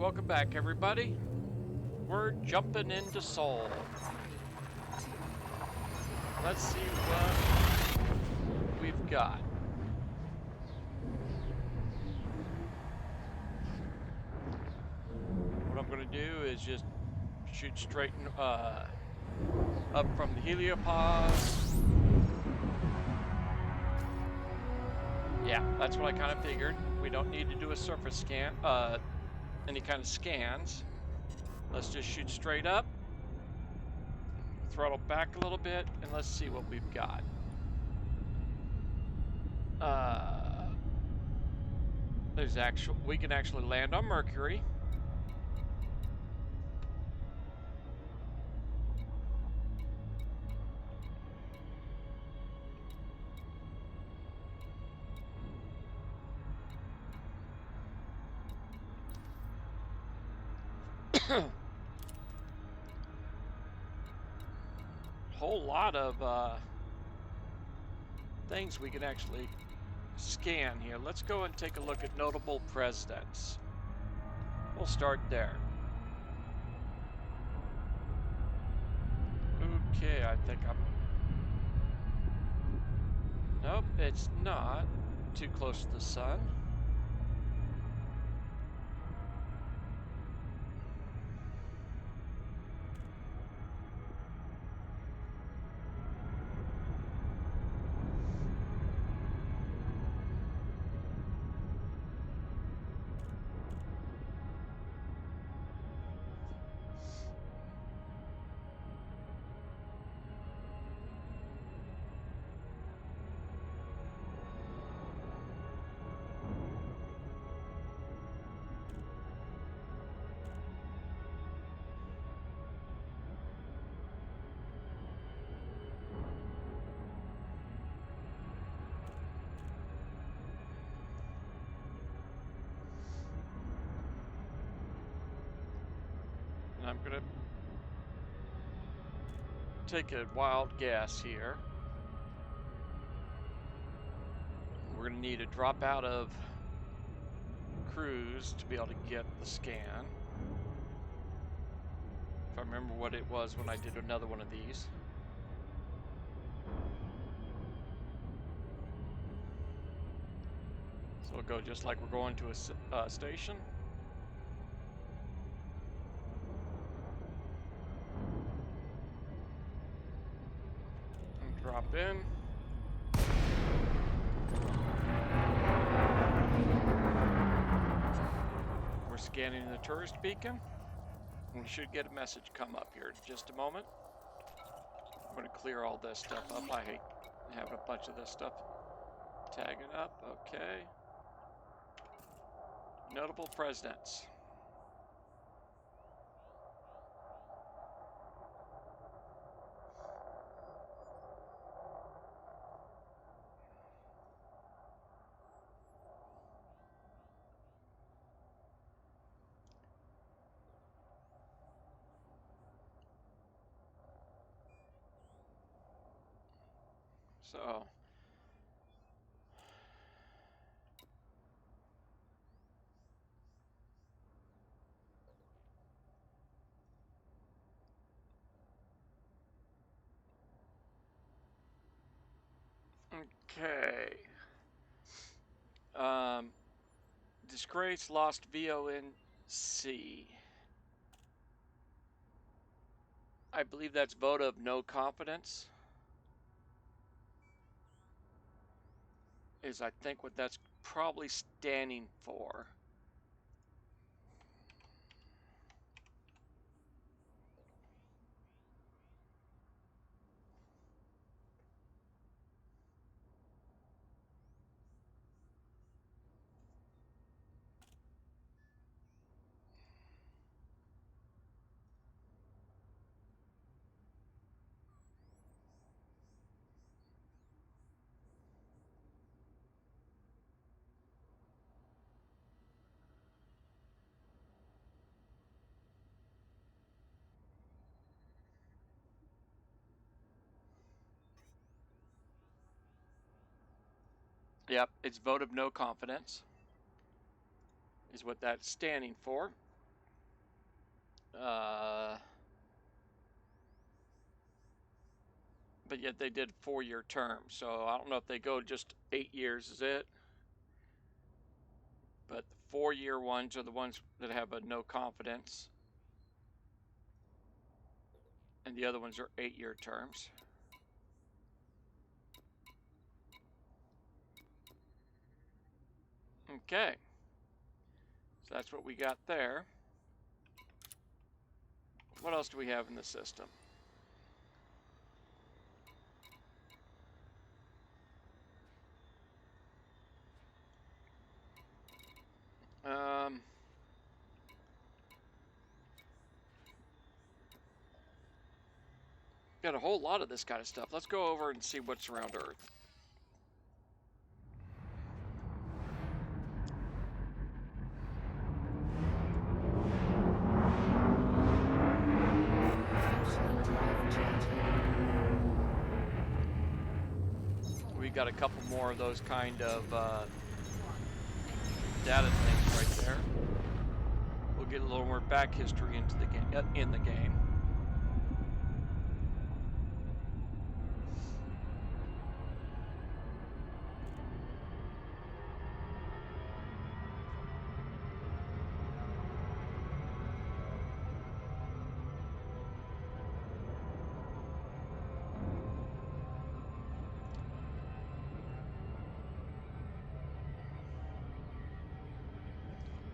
welcome back, everybody. We're jumping into Seoul. Let's see what we've got. What I'm going to do is just shoot straight up from the heliopause. Yeah, that's what I kind of figured. We don't need to do a surface scan, any kind of scans. Let's just shoot straight up, throttle back a little bit, and let's see what we've got. We can actually land on Mercury. Whole lot of things we can actually scan here. Let's go and take a look at notable presidents. We'll start there. Okay, I think I'm... Nope, it's not too close to the sun. And I'm gonna take a wild guess here. We're gonna need to drop out of cruise to be able to get the scan. If I remember what it was when I did another one of these. So we'll go just like we're going to a station. And drop in. We're scanning the tourist beacon. We should get a message come up here in just a moment. I'm going to clear all this stuff up. I hate having a bunch of this stuff tagging up. Okay. Notable presidents. So, okay. Disgrace lost VONC. I believe that's vote of no confidence. Is I think what that's probably standing for. Yep, it's vote of no confidence is what that's standing for. But yet they did 4-year terms, so I don't know if they go just 8 years is it. But the 4-year ones are the ones that have a no confidence, and the other ones are 8-year terms. Okay, so that's what we got there. What else do we have in the system? Got a whole lot of this kind of stuff. Let's go over and see what's around Earth. We got a couple more of those kind of data things right there. We'll get a little more back history into the game. In the game.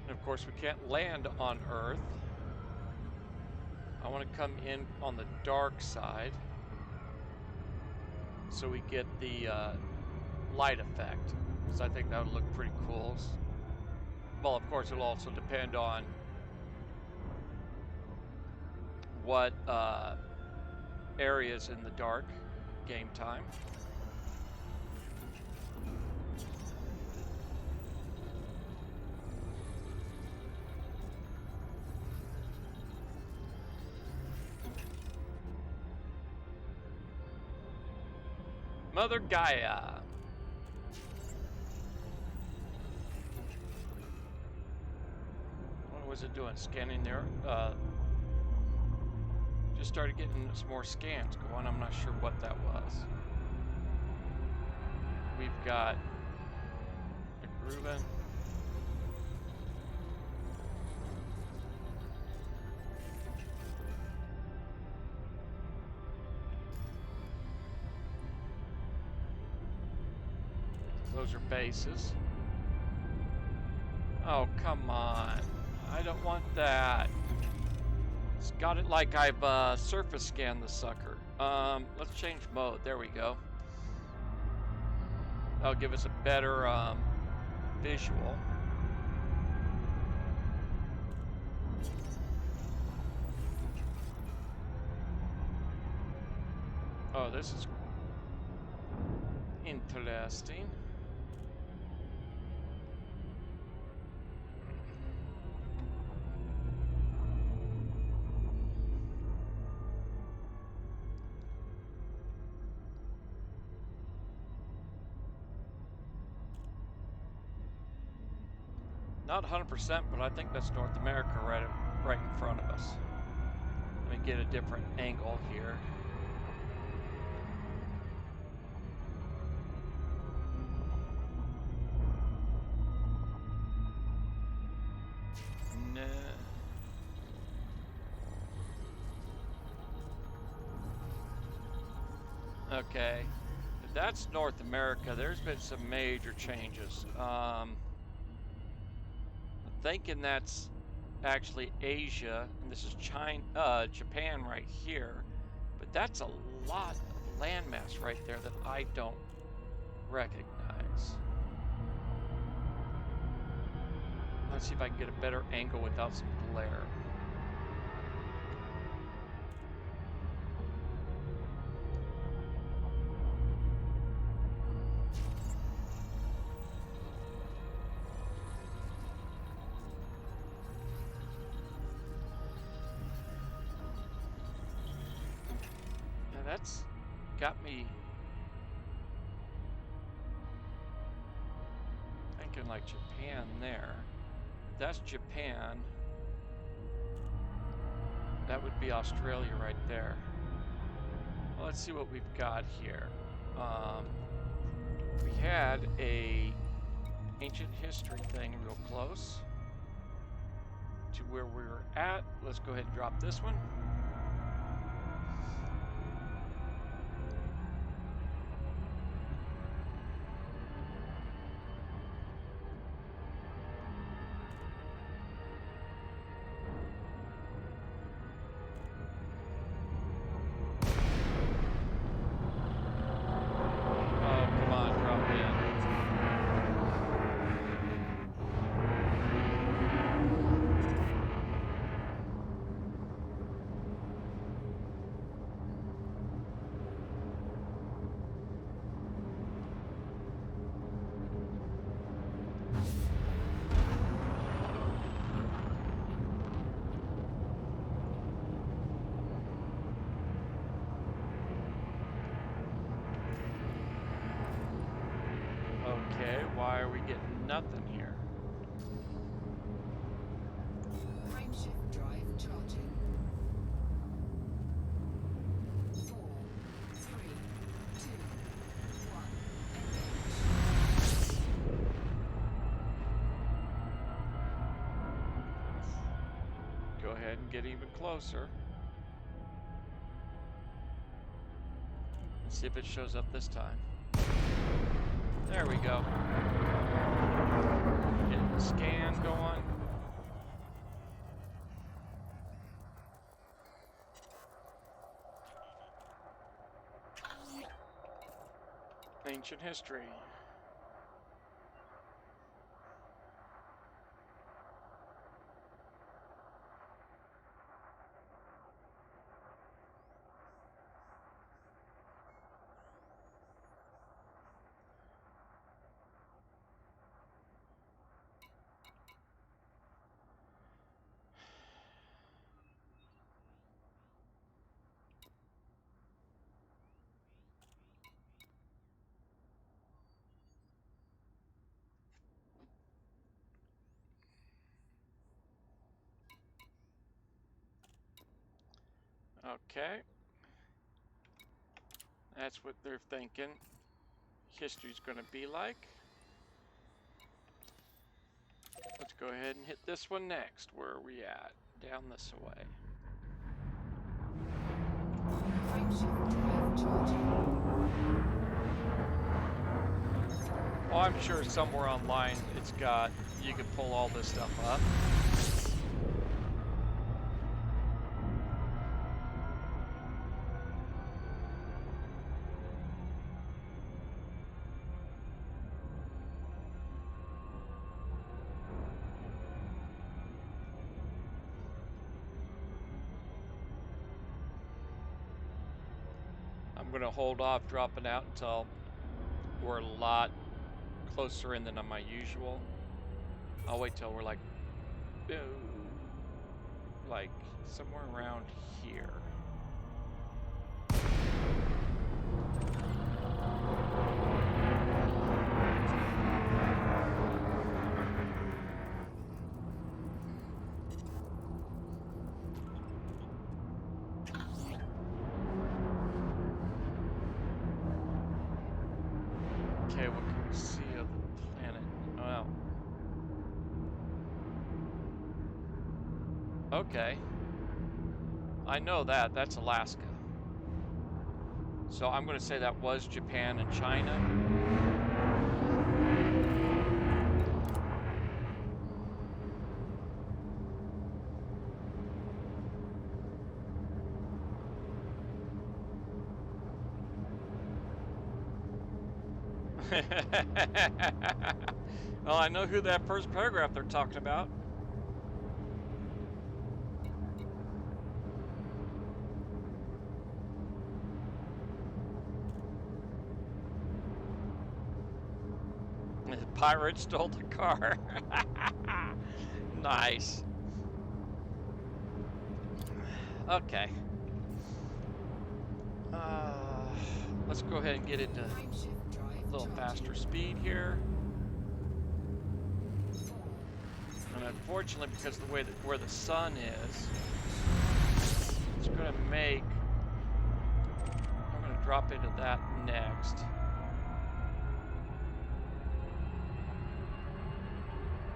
And of course, we can't land on Earth. I want to come in on the dark side so we get the light effect, because I think that would look pretty cool. Well, of course, it'll also depend on what areas in the dark game time. Mother Gaia. What was it doing? Scanning there? Just started getting some more scans going. I'm not sure what that was. We've got a Greuven. Those are bases. Oh, come on. I don't want that. It's got it like I've surface scanned the sucker. Let's change mode. There we go. That'll give us a better visual. Oh, this is interesting. Not 100%, but I think that's North America right in front of us. Let me get a different angle here. No. Okay, if that's North America. There's been some major changes. I'm thinking that's actually Asia, and this is China, Japan right here. But that's a lot of landmass right there that I don't recognize. Let's see if I can get a better angle without some glare. Now that's got me thinking like Japan there. That's Japan. That would be Australia right there. Well, let's see what we've got here. We had a ancient history thing real close to where we were at. Let's go ahead and drop this one. Okay, why are we getting nothing here? Frameshift drive charging. 4, 3, 2, 1, engage. Go ahead and get even closer. Let's see if it shows up this time. There we go. Getting the scan going. Ancient history. Okay. That's what they're thinking history's going to be like. Let's go ahead and hit this one next. Where are we at? Down this way. Frameshift drive charging. Oh, I'm sure somewhere online it's got, you can pull all this stuff up. I'm going to hold off dropping out until we're a lot closer in than on my usual. I'll wait till we're like somewhere around here. Okay, what can we see of the planet? Well. Okay. I know that. That's Alaska. So I'm going to say that was Japan and China. Well, I know who that first paragraph they're talking about. The pirate stole the car. Nice. Okay. Let's go ahead and get into a little faster speed here. And unfortunately, because of the way that where the sun is, I'm gonna drop into that next.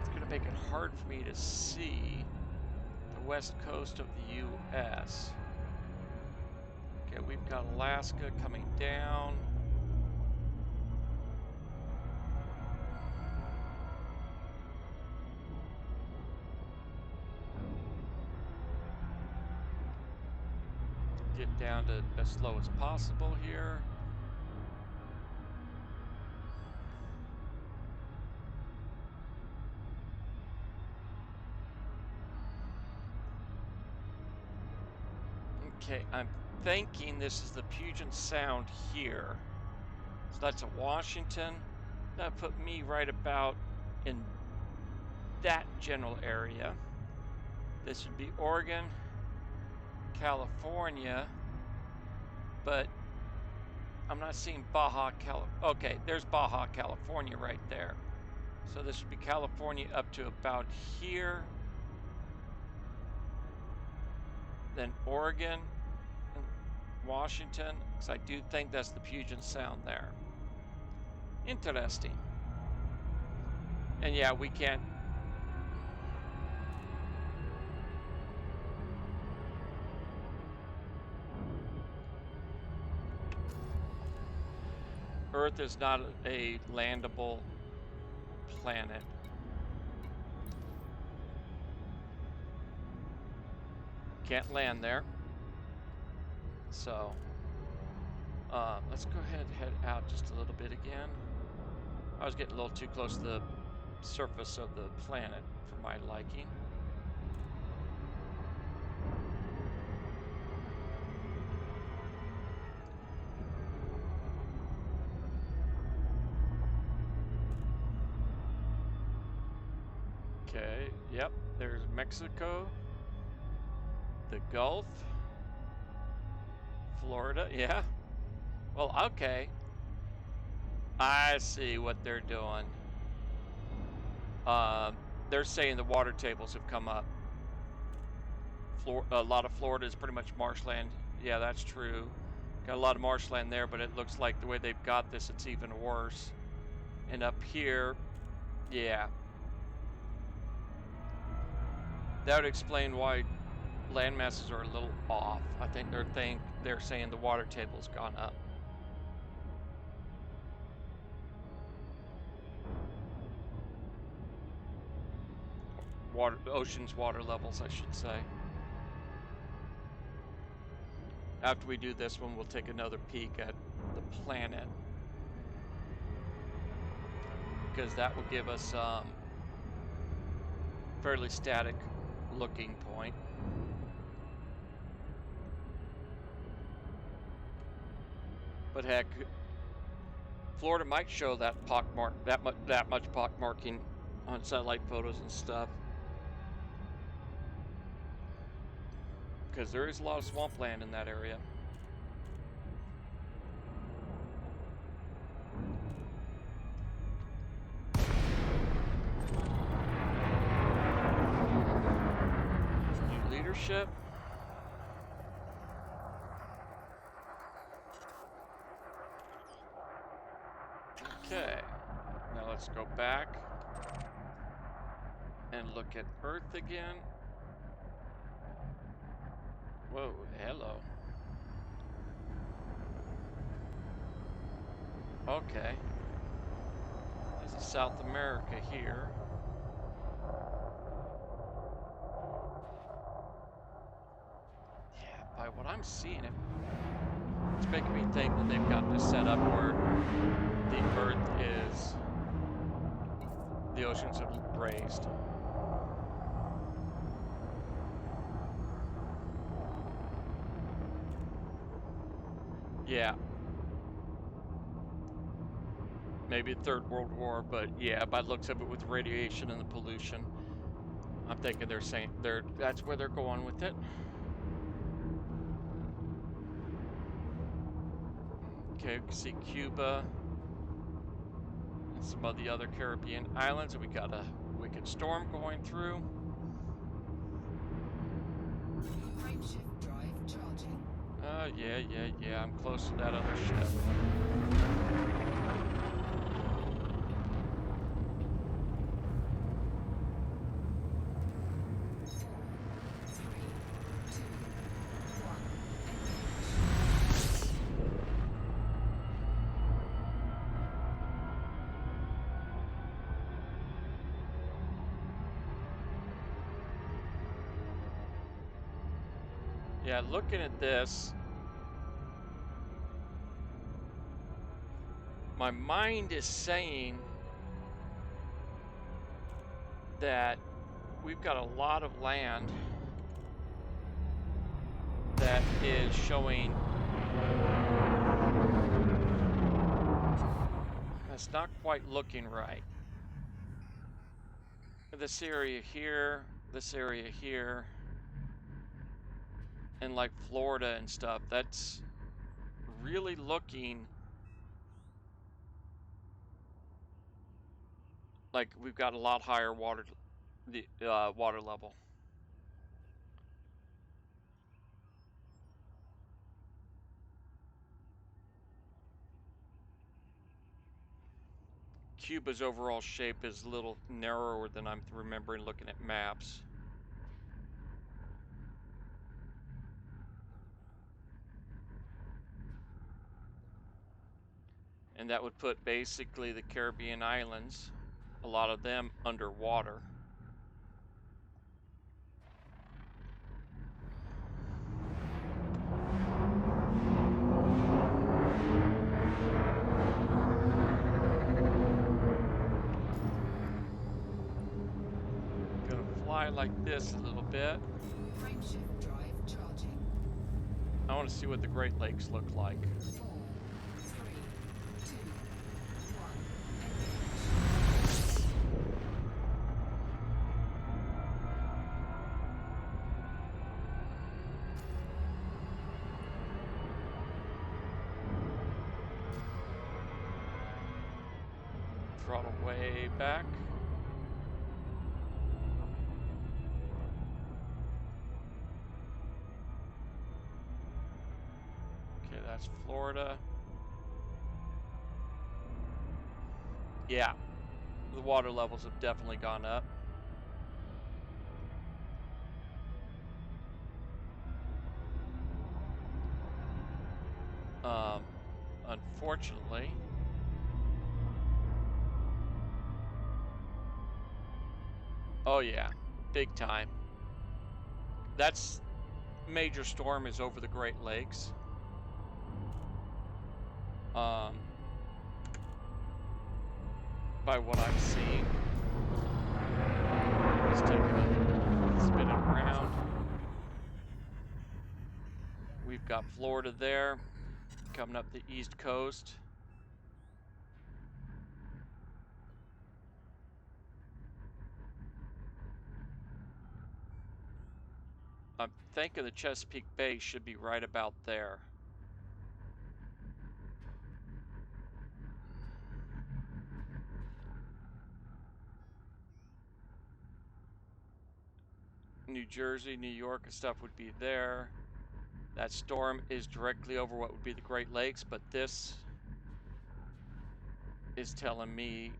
It's gonna make it hard for me to see the west coast of the U.S. Okay, we've got Alaska coming down. Get down to as slow as possible here. Okay, I'm thinking this is the Puget Sound here. So that's a Washington. That put me right about in that general area. This would be Oregon, California, but I'm not seeing Baja Okay, there's Baja California right there. So this would be California up to about here. Then Oregon and Washington, because I do think that's the Puget Sound there. Interesting. And yeah, we can't. Earth is not a landable planet. Can't land there. So, let's go ahead and head out just a little bit again. I was getting a little too close to the surface of the planet for my liking. Okay, yep, there's Mexico, the Gulf, Florida, yeah. Well, okay. I see what they're doing. They're saying the water tables have come up. A lot of Florida is pretty much marshland. Yeah, that's true. Got a lot of marshland there, but it looks like the way they've got this, it's even worse. And up here, yeah. That would explain why land masses are a little off. I think they're saying the water table's gone up. Ocean's water levels, I should say. After we do this one, we'll take another peek at the planet, because that will give us fairly static looking point. But heck, Florida might show that that much pockmarking on satellite photos and stuff, because there is a lot of swampland in that area. New leadership. Okay, now let's go back and look at Earth again. Whoa, hello. Okay. This is South America here. Yeah, by what I'm seeing, it's making me think that they've got this set up where the Earth is, the oceans have raised. Yeah. Maybe a third world war, but yeah, by the looks of it with the radiation and the pollution, I'm thinking they're saying that's where they're going with it. Okay, we can see Cuba and some of the other Caribbean islands, and we got a wicked storm going through. Frameshift drive charging. Yeah. I'm close to that other ship. 3, 2, 1. Yeah, looking at this, my mind is saying that we've got a lot of land that is showing that's not quite looking right. This area here, and like Florida and stuff, that's really looking like we've got a lot higher water level. Cuba's overall shape is a little narrower than I'm remembering looking at maps. And that would put basically the Caribbean islands, a lot of them underwater. Gonna fly like this a little bit. Frameshift drive charging. I want to see what the Great Lakes look like. 4, 3, 2, 1. Throttle way back. Okay, that's Florida. Yeah, the water levels have definitely gone up. Unfortunately, oh yeah, big time. That's major storm is over the Great Lakes. By what I'm seeing, it's taking a spinning around. We've got Florida there, coming up the East Coast. I'm thinking the Chesapeake Bay should be right about there. New Jersey, New York and stuff would be there. That storm is directly over what would be the Great Lakes, but this is telling me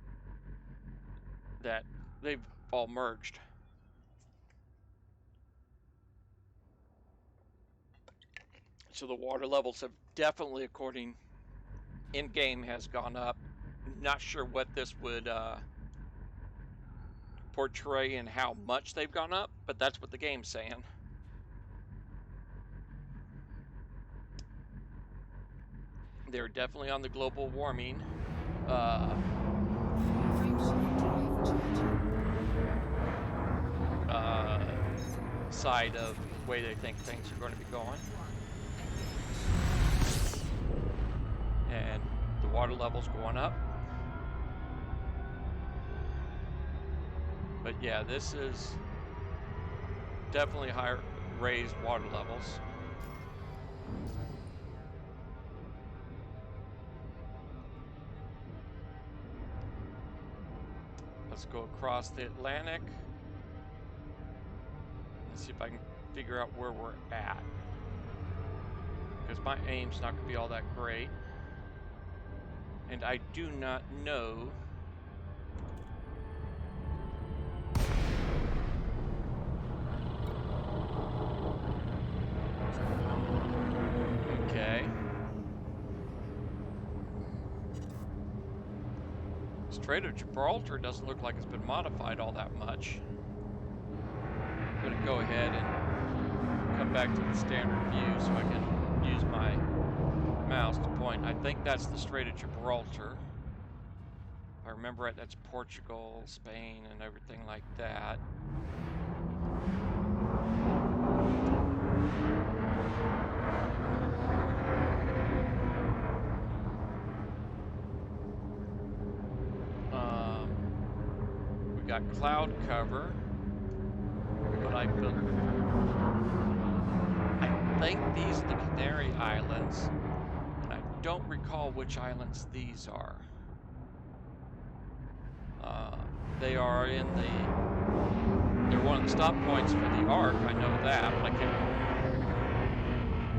that they've all merged. So the water levels have definitely, according in-game, has gone up. Not sure what this would portray and how much they've gone up, but that's what the game's saying. They're definitely on the global warming Frameshift drive charging. side of the way they think things are going to be going. 1. And the water level's going up. But yeah, this is definitely higher raised water levels. Let's go across the Atlantic. Let's see if I can figure out where we're at. because my aim's not going to be all that great. And I do not know. Okay. Strait of Gibraltar doesn't look like it's been modified all that much. I'm going to go ahead and come back to the standard view so I can use my mouse to point. I think that's the Strait of Gibraltar. If I remember right, that's Portugal, Spain, and everything like that. We got cloud cover, but I think these are the Canary Islands, and I don't recall which islands these are. They are in they're one of the stop points for the Ark. I know that, but I can't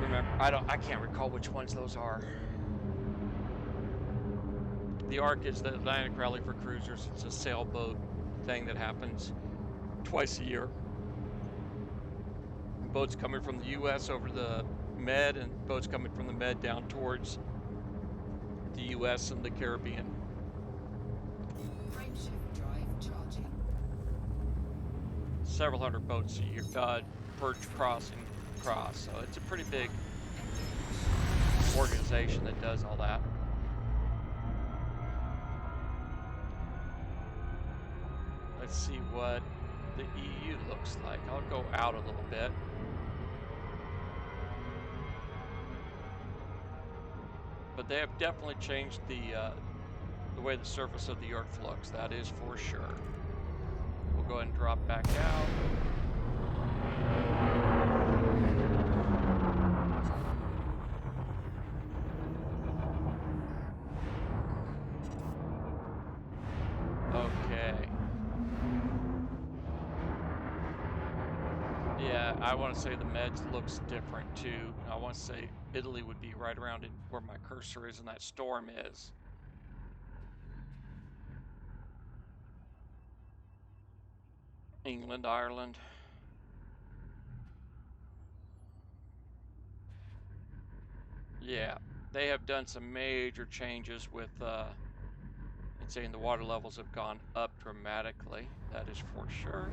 remember. I can't recall which ones those are. The Ark is the Atlantic Rally for Cruisers. It's a sailboat thing that happens twice a year. Boats coming from the U.S. over to the Med, and boats coming from the Med down towards the U.S. and the Caribbean. Frameshift drive charging. Several hundred boats a year per crossing cross, so it's a pretty big organization that does all that. Let's see what the EU looks like. I'll go out a little bit. But they have definitely changed the way the surface of the Earth looks. That is for sure. We'll go ahead and drop back out. Okay. Yeah, I want to say the Meds looks different too. I want to say Italy would be right around where my cursor is and that storm is. England, Ireland. Yeah, they have done some major changes with, it's saying the water levels have gone up dramatically. That is for sure.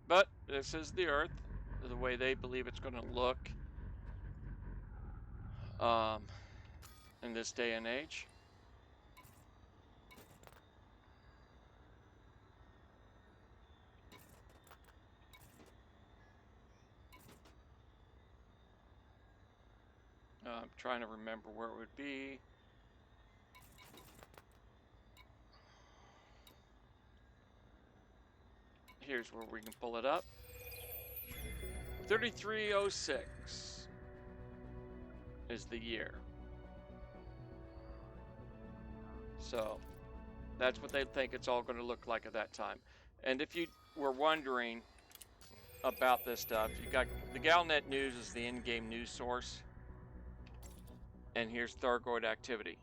But this is the Earth, the way they believe it's going to look in this day and age. I'm trying to remember where it would be. Here's where we can pull it up. 3306 is the year. So that's what they think it's all going to look like at that time. And if you were wondering about this stuff, you got the Galnet News is the in-game news source. And here's Thargoid activity.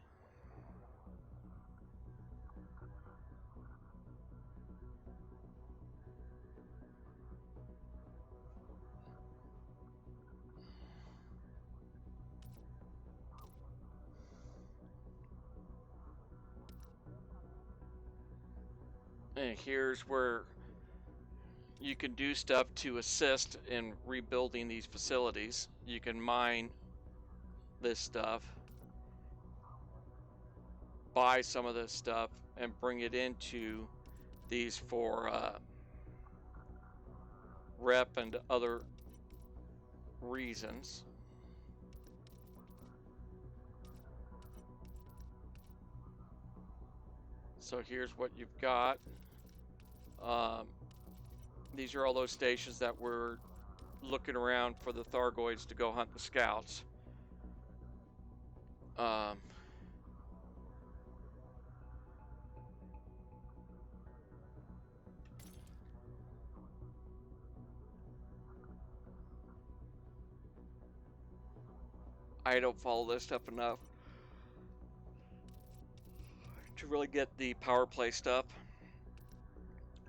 And here's where you can do stuff to assist in rebuilding these facilities. You can mine this stuff, buy some of this stuff, and bring it into these for rep and other reasons. So here's what you've got. These are all those stations that were looking around for the Thargoids to go hunt the scouts. I don't follow this stuff enough to really get the power play stuff.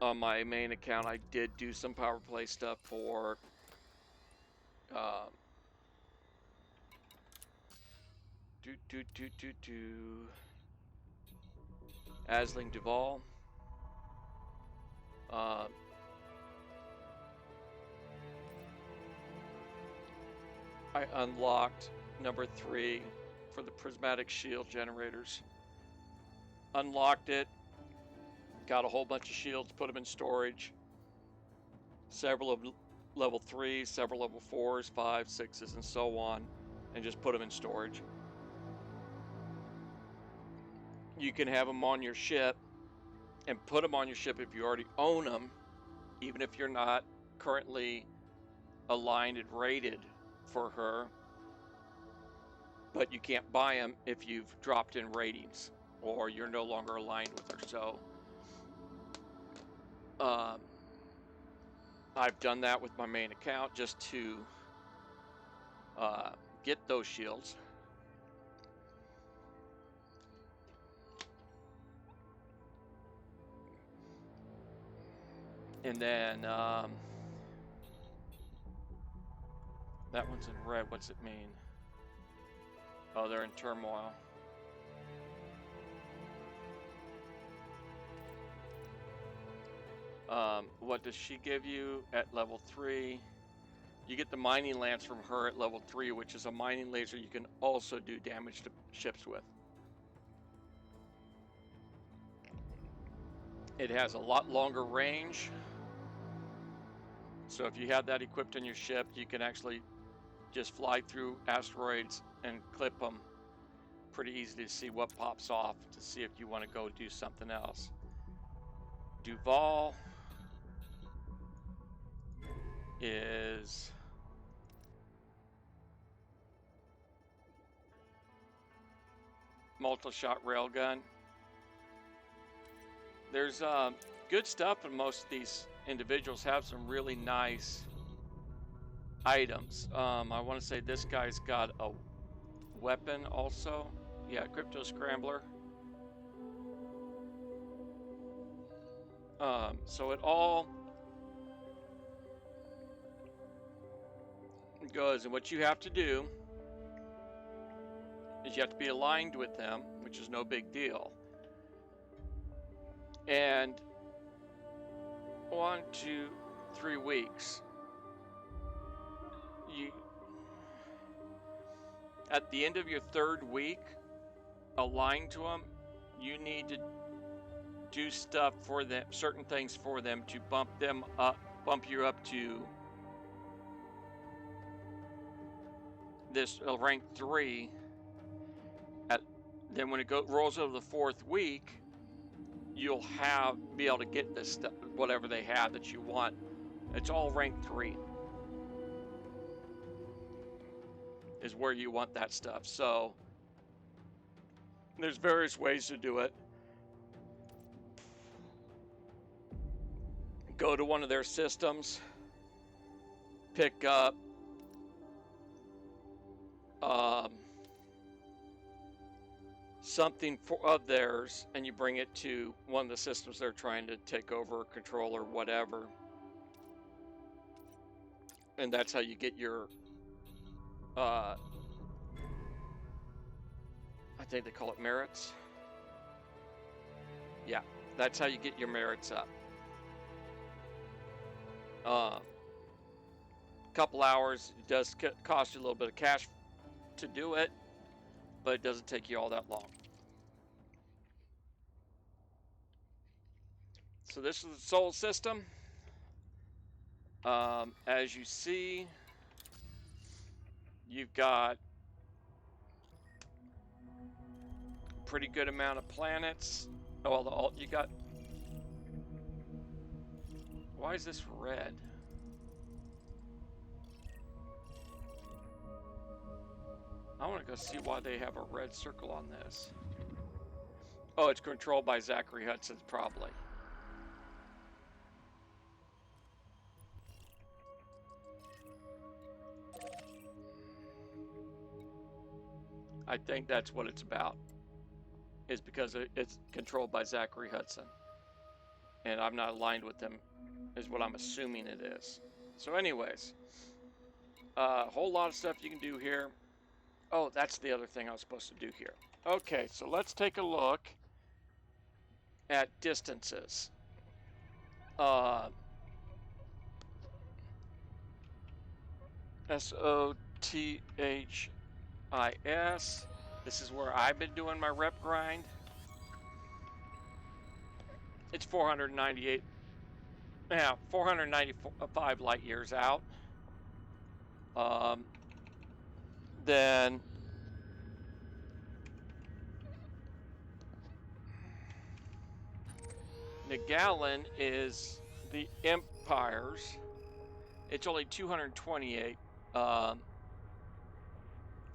On my main account, I did do some power play stuff for Asling Duval. I unlocked number 3 for the prismatic shield generators. Unlocked it, got a whole bunch of shields, put them in storage. Several of level 3s, several level 4s, 5s, 6s, and so on, and just put them in storage. You can have them on your ship and put them on your ship if you already own them, even if you're not currently aligned and rated for her, but you can't buy them if you've dropped in ratings or you're no longer aligned with her. So I've done that with my main account just to get those shields. And then that one's in red. What's it mean? Oh, they're in turmoil. What does she give you at level 3? You get the mining lance from her at level 3, which is a mining laser you can also do damage to ships with. It has a lot longer range. So if you have that equipped on your ship, you can actually just fly through asteroids and clip them. Pretty easy to see what pops off to see if you want to go do something else. Duval is multi-shot railgun. There's good stuff, and most of these individuals have some really nice items. I want to say this guy's got a weapon also. Yeah, crypto scrambler. So it all goes, and what you have to do is you have to be aligned with them, which is no big deal. And 1, 2, 3 weeks, at the end of your 3rd week, aligned to them, you need to do stuff for them, certain things for them to bump you up to this rank 3. Then when it rolls over the 4th week, you'll be able to get this stuff, whatever they have that you want. It's all rank 3 is where you want that stuff. So there's various ways to do it. Go to one of their systems, pick up something of theirs, and you bring it to one of the systems they're trying to take over or control or whatever. And that's how you get your I think they call it merits. Yeah, that's how you get your merits up. Couple hours. It does cost you a little bit of cash to do it, but it doesn't take you all that long. So this is the Sol system. As you see, you've got a pretty good amount of planets. Oh, well, you got. Why is this red? I want to go see why they have a red circle on this. Oh, it's controlled by Zachary Hudson, probably. I think that's what it's about. Is because it's controlled by Zachary Hudson. And I'm not aligned with him, is what I'm assuming it is. So anyways, a whole lot of stuff you can do here. Oh, that's the other thing I was supposed to do here. Okay, so let's take a look at distances. SOTHIS. This is where I've been doing my rep grind. It's 498. Yeah, 495 light years out. Then Nagallon is the Empire's. It's only 228.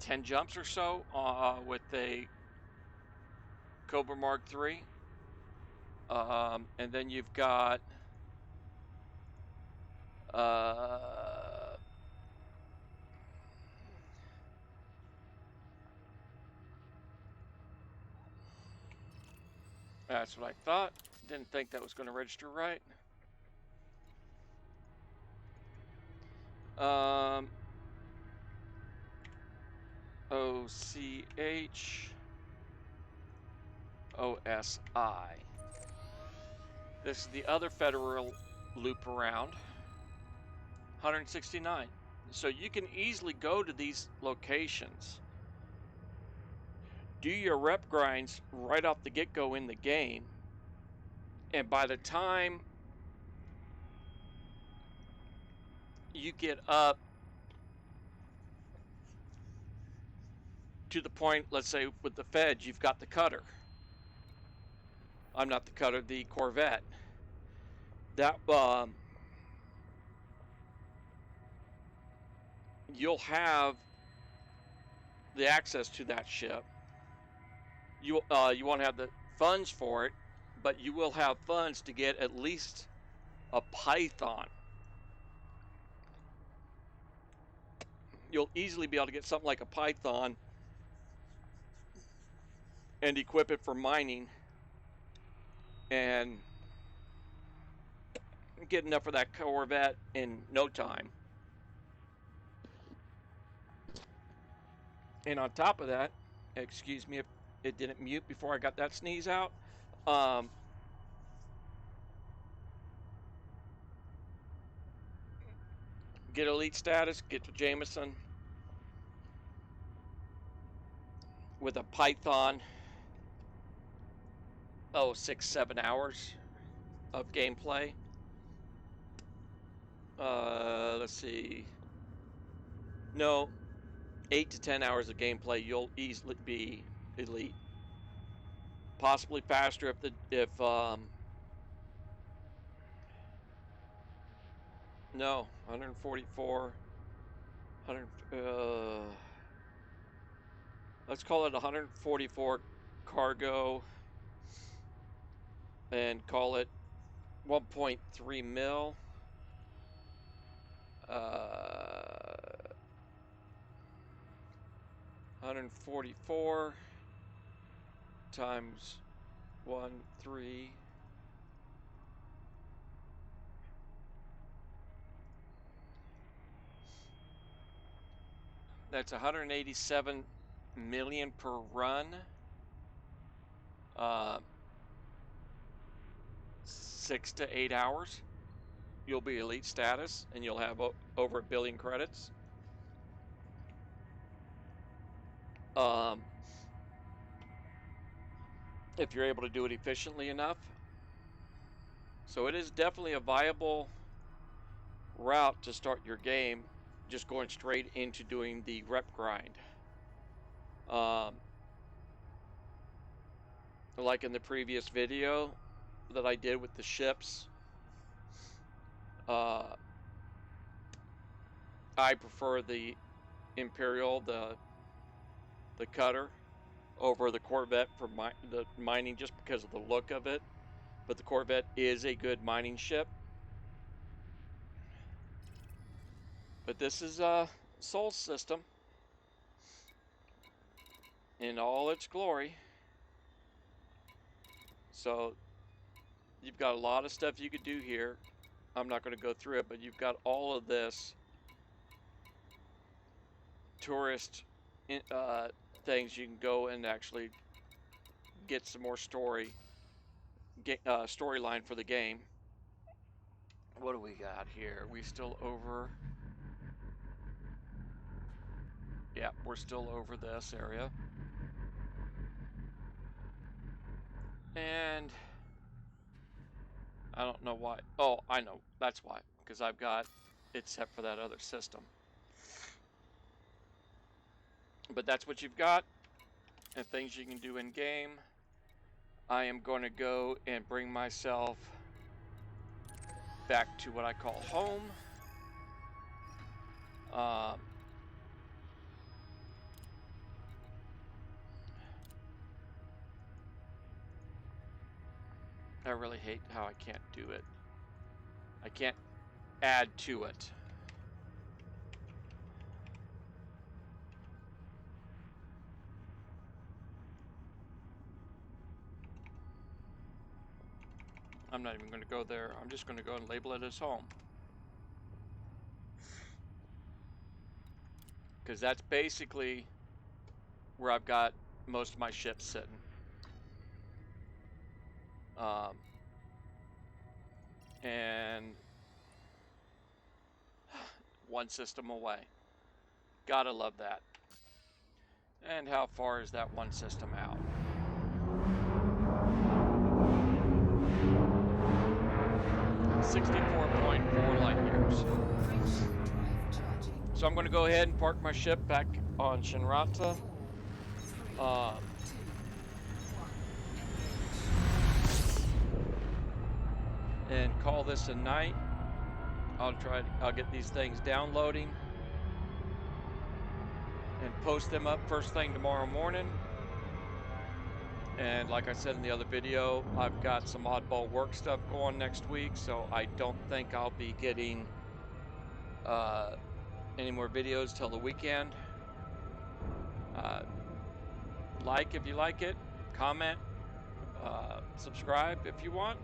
10 jumps or so with a Cobra Mark III. And then you've got that's what I thought. Didn't think that was going to register right. OCH OSI. This is the other federal loop around. 169. So you can easily go to these locations, do your rep grinds right off the get-go in the game, and by the time you get up to the point, let's say with the Feds, you've got the cutter. I'm not the cutter, the Corvette. That you'll have the access to that ship. You won't have the funds for it, but you will have funds to get at least a Python. You'll easily be able to get something like a Python and equip it for mining and get enough for that Corvette in no time. And on top of that, excuse me if it didn't mute before I got that sneeze out. Get elite status, get to Jameson with a Python. 6-7 hours of gameplay. Let's see. No, 8 to 10 hours of gameplay. You'll easily be elite. Possibly faster if no, 144. 100. Let's call it 144 cargo, and call it 1.3 mil. 144 times 1.3. That's 187 million per run. 6 to 8 hours. You'll be elite status, and you'll have over 1 billion credits. If you're able to do it efficiently enough. So it is definitely a viable route to start your game, just going straight into doing the rep grind. Like in the previous video that I did with the ships, I prefer the Imperial, the the cutter over the Corvette for the mining just because of the look of it. But the Corvette is a good mining ship. But this is a Sol system in all its glory. So you've got a lot of stuff you could do here. I'm not going to go through it, but you've got all of this tourist things you can go and actually get some more storyline for the game. What do we got here? We still over? Yeah, we're still over this area. And I don't know why. Oh, I know. That's why. Because I've got it set for that other system. But that's what you've got. And things you can do in game. I am going to go and bring myself back to what I call home. I really hate how I can't do it. I can't add to it. I'm not even going to go there. I'm just going to go and label it as home. Because that's basically where I've got most of my ships sitting. And one system away. Gotta love that. And how far is that one system out? .4 light years. So I'm going to go ahead and park my ship back on Shinrata. And call this a night. I'll get these things downloading and post them up first thing tomorrow morning. And like I said in the other video, I've got some oddball work stuff going next week, so I don't think I'll be getting any more videos till the weekend. Like if you like it, comment, subscribe if you want.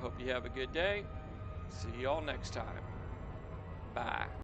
Hope you have a good day. See you all next time. Bye.